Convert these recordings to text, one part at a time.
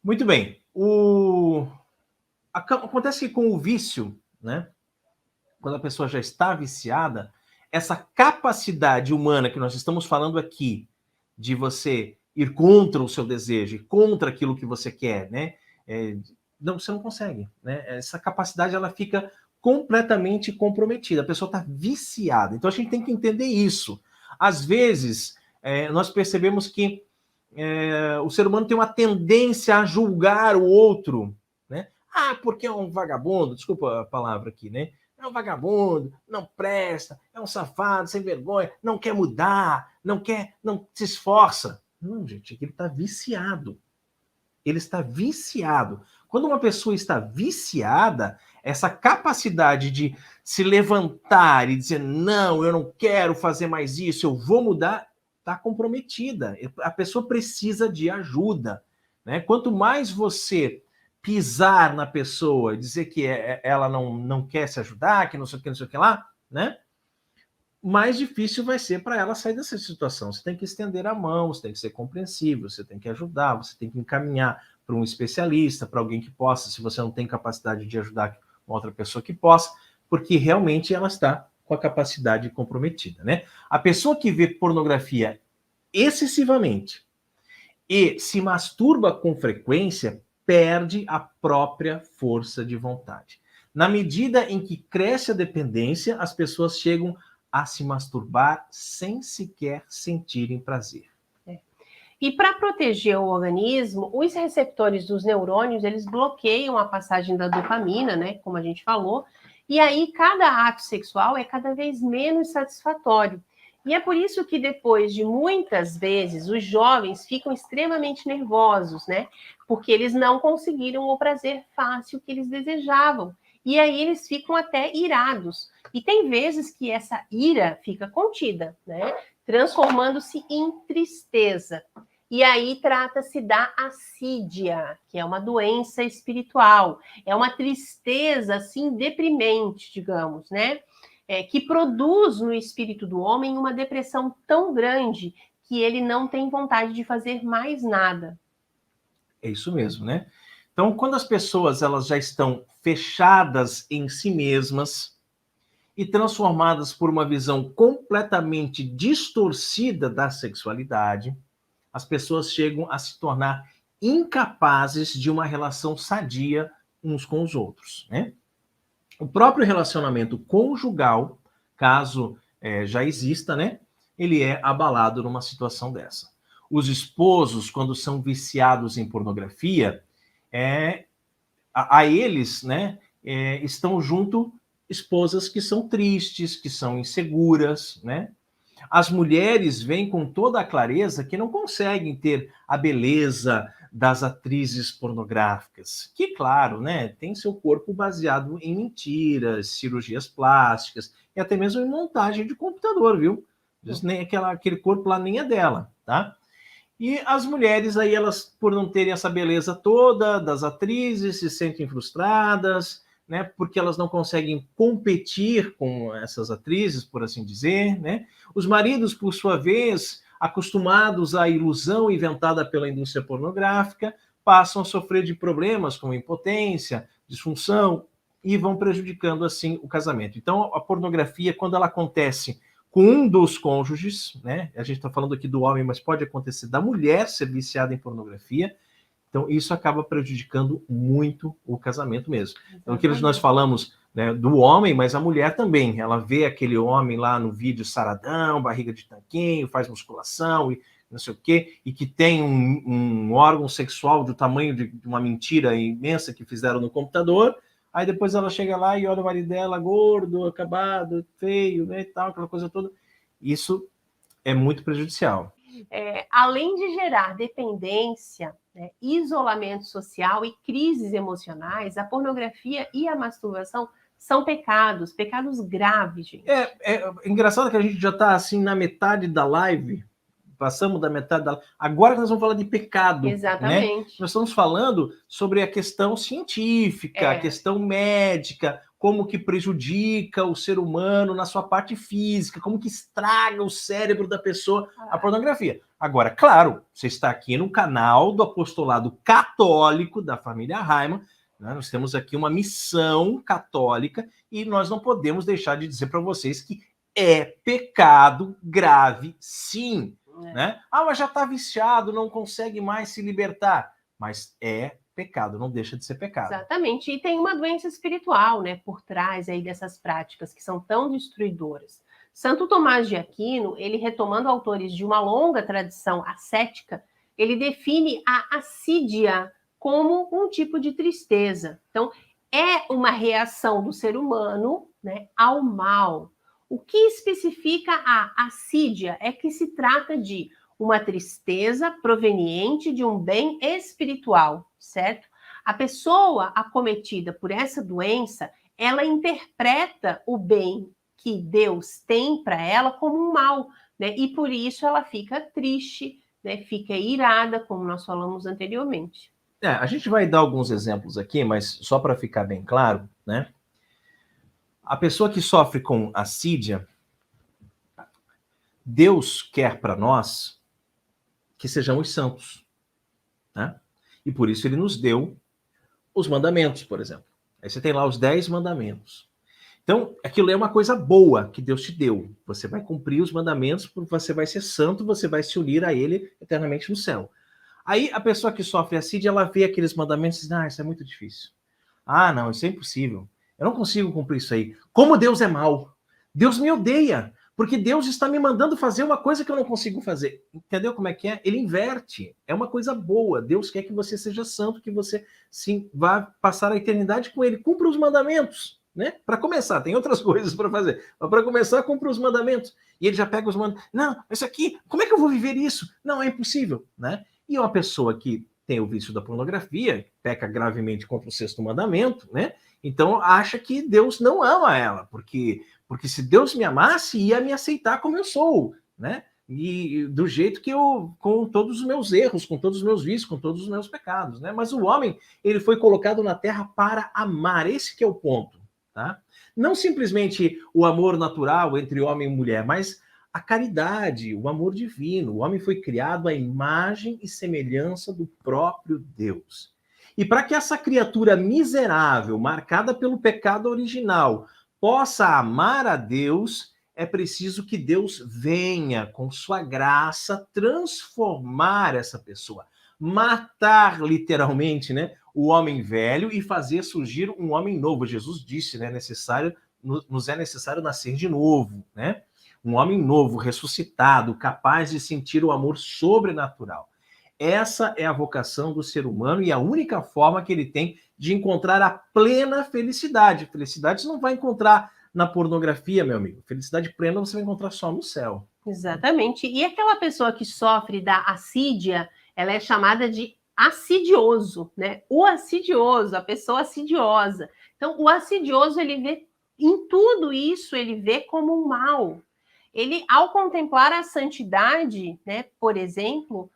Muito bem. Acontece que com o vício, né? Quando a pessoa já está viciada, essa capacidade humana que nós estamos falando aqui, de você ir contra o seu desejo, contra aquilo que você quer, né? Não, você não consegue, né? Essa capacidade ela fica completamente comprometida. A pessoa está viciada. Então a gente tem que entender isso. Às vezes nós percebemos que o ser humano tem uma tendência a julgar o outro, né? Ah, porque é um vagabundo, desculpa a palavra aqui, né? É um vagabundo, não presta, é um safado, sem vergonha, não quer mudar, não se esforça. Não, gente, ele está viciado. Ele está viciado. Quando uma pessoa está viciada, essa capacidade de se levantar e dizer, não, eu não quero fazer mais isso, eu vou mudar, está comprometida. A pessoa precisa de ajuda, né? Quanto mais você pisar na pessoa, dizer que ela não quer se ajudar, que não sei o que lá, né? Mais difícil vai ser para ela sair dessa situação. Você tem que estender a mão, você tem que ser compreensível, você tem que ajudar, você tem que encaminhar para um especialista, para alguém que possa, se você não tem capacidade de ajudar uma outra pessoa que possa, porque realmente ela está com a capacidade comprometida, né? A pessoa que vê pornografia excessivamente e se masturba com frequência perde a própria força de vontade. Na medida em que cresce a dependência, as pessoas chegam a se masturbar sem sequer sentirem prazer. E para proteger o organismo, os receptores dos neurônios, eles bloqueiam a passagem da dopamina, né, como a gente falou, e aí cada ato sexual é cada vez menos satisfatório. E é por isso que depois de muitas vezes os jovens ficam extremamente nervosos, né? Porque eles não conseguiram o prazer fácil que eles desejavam. E aí eles ficam até irados. E tem vezes que essa ira fica contida, né? Transformando-se em tristeza. E aí trata-se da assídia, que é uma doença espiritual. É uma tristeza, assim, deprimente, digamos, né? Que produz no espírito do homem uma depressão tão grande que ele não tem vontade de fazer mais nada. É isso mesmo, né? Então, quando as pessoas elas já estão fechadas em si mesmas e transformadas por uma visão completamente distorcida da sexualidade, as pessoas chegam a se tornar incapazes de uma relação sadia uns com os outros, né? O próprio relacionamento conjugal, caso já exista, né? Ele é abalado numa situação dessa. Os esposos, quando são viciados em pornografia, a eles, né, estão junto esposas que são tristes, que são inseguras, né? As mulheres veem com toda a clareza que não conseguem ter a beleza das atrizes pornográficas, que, claro, né, tem seu corpo baseado em mentiras, cirurgias plásticas e até mesmo em montagem de computador, viu? Nem aquele corpo lá nem é dela, tá? E as mulheres aí, elas, por não terem essa beleza toda das atrizes, se sentem frustradas, né, porque elas não conseguem competir com essas atrizes, por assim dizer, né? Os maridos, por sua vez, acostumados à ilusão inventada pela indústria pornográfica, passam a sofrer de problemas como impotência, disfunção e vão prejudicando assim o casamento. Então, a pornografia, quando ela acontece com um dos cônjuges, né? A gente está falando aqui do homem, mas pode acontecer da mulher ser viciada em pornografia. Então, isso acaba prejudicando muito o casamento mesmo. Então, aquilo que nós falamos, né, do homem, mas a mulher também. Ela vê aquele homem lá no vídeo saradão, barriga de tanquinho, faz musculação e não sei o quê, e que tem um órgão sexual do tamanho de uma mentira imensa que fizeram no computador. Aí depois ela chega lá e olha o marido dela gordo, acabado, feio, né, e tal, aquela coisa toda. Isso é muito prejudicial. Além de gerar dependência, né, isolamento social e crises emocionais, a pornografia e a masturbação são pecados graves, gente. É engraçado que a gente já está assim na metade da live, passamos da metade da. Agora nós vamos falar de pecado. Exatamente. Né? Nós estamos falando sobre a questão científica, a questão médica, como que prejudica o ser humano na sua parte física, como que estraga o cérebro da pessoa a pornografia. Agora, claro, você está aqui no canal do Apostolado Católico da família Haimann, né? Nós temos aqui uma missão católica e nós não podemos deixar de dizer para vocês que é pecado grave, sim. Né? Ah, mas já está viciado, não consegue mais se libertar. Mas é pecado, não deixa de ser pecado. Exatamente. E tem uma doença espiritual, né, por trás aí dessas práticas que são tão destruidoras. Santo Tomás de Aquino, ele retomando autores de uma longa tradição ascética, ele define a assídia como um tipo de tristeza. Então, é uma reação do ser humano, né, ao mal. O que especifica a assídia é que se trata de uma tristeza proveniente de um bem espiritual, certo? A pessoa acometida por essa doença, ela interpreta o bem que Deus tem para ela como um mal, né? E por isso ela fica triste, né? Fica irada, como nós falamos anteriormente. A gente vai dar alguns exemplos aqui, mas só para ficar bem claro, né? A pessoa que sofre com assídia, Deus quer para nós que sejamos santos, né? E por isso ele nos deu os mandamentos, por exemplo. Aí você tem lá os 10 mandamentos. Então, aquilo é uma coisa boa que Deus te deu. Você vai cumprir os mandamentos, você vai ser santo, você vai se unir a ele eternamente no céu. Aí a pessoa que sofre assídia, ela vê aqueles mandamentos e diz, isso é muito difícil. Não, isso é impossível. Eu não consigo cumprir isso aí. Como Deus é mau. Deus me odeia. Porque Deus está me mandando fazer uma coisa que eu não consigo fazer. Entendeu como é que é? Ele inverte. É uma coisa boa. Deus quer que você seja santo, que você sim vá passar a eternidade com ele. Cumpra os mandamentos, né? Para começar, tem outras coisas para fazer. Mas para começar, cumpra os mandamentos. E ele já pega os mandamentos. Não, isso aqui, como é que eu vou viver isso? Não, é impossível, né? E uma pessoa que tem o vício da pornografia, peca gravemente contra o sexto mandamento, né? Então acha que Deus não ama ela, porque se Deus me amasse, ia me aceitar como eu sou, né? E do jeito que eu, com todos os meus erros, com todos os meus vícios, com todos os meus pecados, né? Mas o homem, ele foi colocado na terra para amar, esse que é o ponto, tá? Não simplesmente o amor natural entre homem e mulher, mas a caridade, o amor divino. O homem foi criado à imagem e semelhança do próprio Deus. E para que essa criatura miserável, marcada pelo pecado original, possa amar a Deus, é preciso que Deus venha, com sua graça, transformar essa pessoa. Matar, literalmente, né, o homem velho e fazer surgir um homem novo. Jesus disse, né, nos é necessário nascer de novo, né? Um homem novo, ressuscitado, capaz de sentir o amor sobrenatural. Essa é a vocação do ser humano e a única forma que ele tem de encontrar a plena felicidade. Felicidade você não vai encontrar na pornografia, meu amigo. Felicidade plena você vai encontrar só no céu. Exatamente. E aquela pessoa que sofre da assídia, ela é chamada de assidioso, né? O assidioso, a pessoa assidiosa. Então, o assidioso, ele vê em tudo isso, ele vê como um mal. Ele, ao contemplar a santidade, né, por exemplo,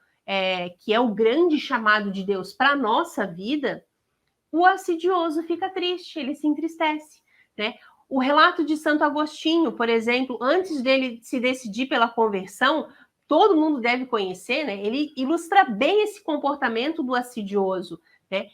que é o grande chamado de Deus para a nossa vida, o assidioso fica triste, ele se entristece, né? O relato de Santo Agostinho, por exemplo, antes dele se decidir pela conversão, todo mundo deve conhecer, né? Ele ilustra bem esse comportamento do assidioso, né?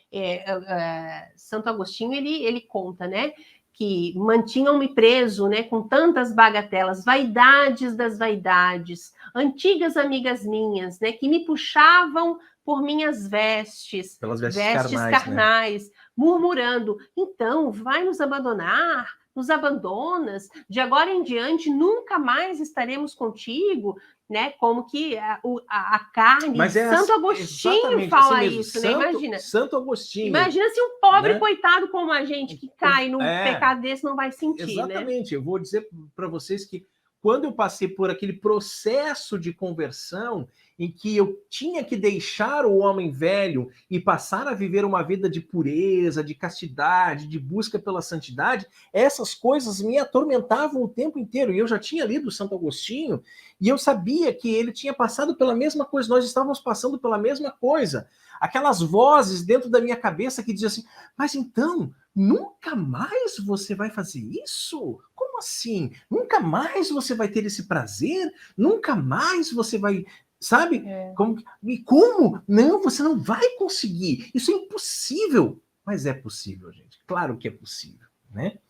Santo Agostinho, ele conta, né, que mantinham-me preso, né, com tantas bagatelas, vaidades das vaidades, antigas amigas minhas, né, que me puxavam por minhas vestes, pelas vestes carnais, né? Murmurando, então, vai nos abandonar, nos abandonas, de agora em diante nunca mais estaremos contigo, né? Como que a carne. Mas Santo Agostinho fala assim isso, né? Imagina. Santo Agostinho. Imagina se um pobre, né, coitado como a gente que cai num pecado desse não vai sentir. Exatamente. Né? Eu vou dizer para vocês que quando eu passei por aquele processo de conversão, em que eu tinha que deixar o homem velho e passar a viver uma vida de pureza, de castidade, de busca pela santidade, essas coisas me atormentavam o tempo inteiro. E eu já tinha lido Santo Agostinho e eu sabia que ele tinha passado pela mesma coisa, nós estávamos passando pela mesma coisa. Aquelas vozes dentro da minha cabeça que diziam assim, mas então, nunca mais você vai fazer isso? Como assim? Nunca mais você vai ter esse prazer? Nunca mais você vai... Sabe? E como? Não, você não vai conseguir. Isso é impossível. Mas é possível, gente. Claro que é possível, né?